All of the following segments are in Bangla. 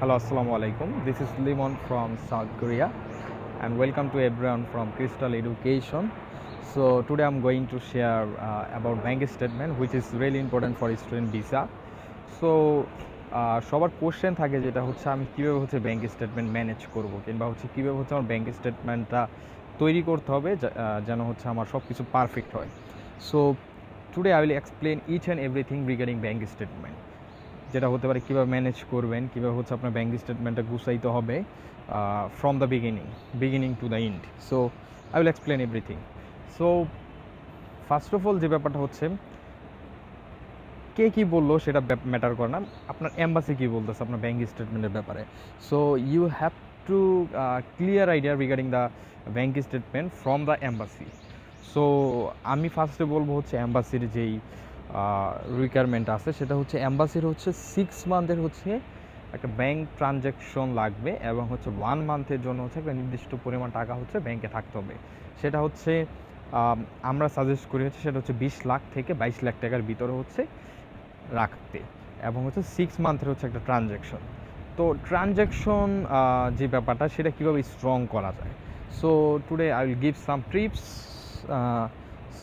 Hello, Assalamu alaikum. This is Limon from South Korea, and welcome to everyone from Crystal Education. So today I'm going to share about bank statement, which is really important for student visa. So সবার কোশ্চেন থাকে যেটা হচ্ছে আমি কীভাবে হচ্ছে ব্যাঙ্ক স্টেটমেন্ট ম্যানেজ করব কিংবা হচ্ছে কীভাবে হচ্ছে আমার ব্যাঙ্ক স্টেটমেন্টটা তৈরি করতে হবে যেন হচ্ছে আমার সব কিছু পারফেক্ট হয়। So today I will explain each and everything regarding bank statement, যেটা হতে পারে কীভাবে ম্যানেজ করবেন, কীভাবে হচ্ছে আপনার ব্যাঙ্ক স্টেটমেন্টটা গুছাইতে হবে from the beginning to the end. So I will explain everything. So first of all যে ব্যাপারটা হচ্ছে, কে কী বললো সেটা ম্যাটার করে না, আপনার এম্বাসি কী বলতেছে আপনার ব্যাঙ্ক স্টেটমেন্টের ব্যাপারে। So you have to clear idea regarding the bank statement from the embassy. So আমি ফার্স্টে বলবো হচ্ছে এম্বাসির যেই রিকোয়ারমেন্ট আছে সেটা হচ্ছে এম্বাসির হচ্ছে 6 মান্থের হচ্ছে একটা ব্যাঙ্ক ট্রানজ্যাকশন লাগবে এবং হচ্ছে 1 মান্থের জন্য হচ্ছে একটা নির্দিষ্ট পরিমাণ টাকা হচ্ছে ব্যাংকে থাকতে হবে। সেটা হচ্ছে আমরা সাজেস্ট করি হচ্ছে সেটা হচ্ছে 20 লাখ থেকে 22 লাখ টাকার ভিতরে হচ্ছে রাখতে, এবং হচ্ছে 6 মান্থের হচ্ছে একটা ট্রানজ্যাকশন। তো ট্রানজ্যাকশন যে ব্যাপারটা সেটা কীভাবে স্ট্রং করা যায়। So today I will give some tips,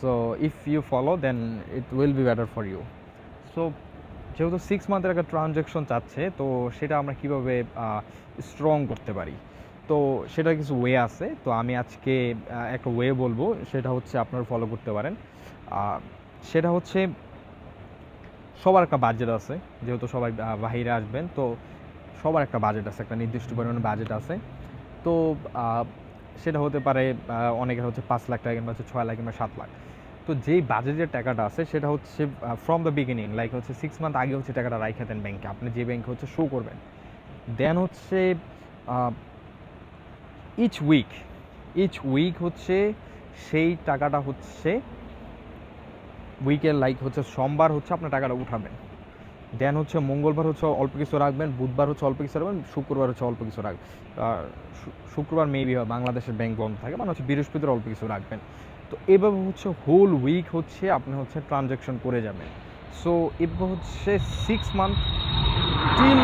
so if you follow then it will be better for you. So যেহেতু 6 মান্থের একটা ট্রানজ্যাকশন চাচ্ছে, তো সেটা আমরা কীভাবে স্ট্রং করতে পারি, তো সেটা কিছু ওয়ে আছে। তো আমি আজকে একটা ওয়ে বলবো, সেটা হচ্ছে আপনারা ফলো করতে পারেন। সেটা হচ্ছে সবার একটা বাজেট আছে, যেহেতু সবাই বাহিরে আসবেন, তো সবার একটা বাজেট আছে, একটা নির্দিষ্ট পরিমাণে বাজেট আছে। তো সেটা হতে পারে অনেকের হচ্ছে 5 লাখ টাকা কিংবা হচ্ছে 6 লাখ কিংবা 7 লাখ। তো যেই বাজেটের টাকাটা আছে সেটা হচ্ছে ফ্রম দ্য বিগিনিং, লাইক হচ্ছে 6 মান্থ আগে হচ্ছে টাকাটা রাইখা দেন ব্যাংকে, আপনি যে ব্যাংকে হচ্ছে শো করবেন। দেন হচ্ছে ইচ উইক হচ্ছে সেই টাকাটা হচ্ছে উইকের লাইক হচ্ছে সোমবার হচ্ছে আপনার টাকাটা উঠাবেন। দেন হচ্ছে মঙ্গলবার হচ্ছে অল্প কিছু রাখবেন, বুধবার হচ্ছে অল্প কিছু রাখবেন, শুক্রবার হচ্ছে অল্প কিছু রাখবেন। শুক্রবার মেবি বাংলাদেশের ব্যাংক বন্ধ থাকে, মানে হচ্ছে বৃহস্পতিবার অল্প কিছু রাখবেন। তো এভাবে হচ্ছে হোল উইক হচ্ছে আপনি হচ্ছে ট্রানজ্যাকশন করে যাবেন। সো এভাবে হচ্ছে 6 month till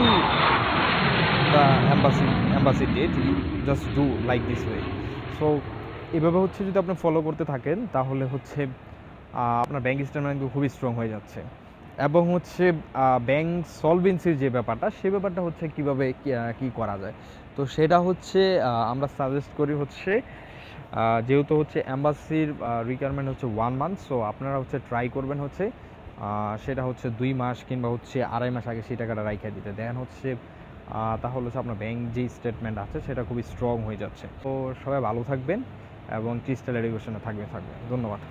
the embassy date, just do like this way. So এভাবে হচ্ছে যদি আপনি ফলো করতে থাকেন তাহলে হচ্ছে আপনার ব্যাঙ্ক স্টেটমেন্ট খুবই স্ট্রং হয়ে যাচ্ছে। এবং হচ্ছে ব্যাঙ্ক সলভেন্সির যে ব্যাপারটা, সে ব্যাপারটা হচ্ছে কীভাবে কী করা যায়। তো সেটা হচ্ছে আমরা সাজেস্ট করি হচ্ছে যেহেতু হচ্ছে এম্বাসির রিকোয়ারমেন্ট হচ্ছে 1 মান্থ, সো আপনারা হচ্ছে ট্রাই করবেন হচ্ছে সেটা হচ্ছে 2 মাস কিংবা হচ্ছে 2.5 মাস আগে সেই টাকাটা রাইখা দিতে। দেন হচ্ছে তাহলে হচ্ছে আপনার ব্যাঙ্ক যেই স্টেটমেন্ট আছে সেটা খুবই স্ট্রং হয়ে যাচ্ছে। তো সবাই ভালো থাকবেন এবং ক্রিস্টাল এডুকেশনে থাকবেন। ধন্যবাদ।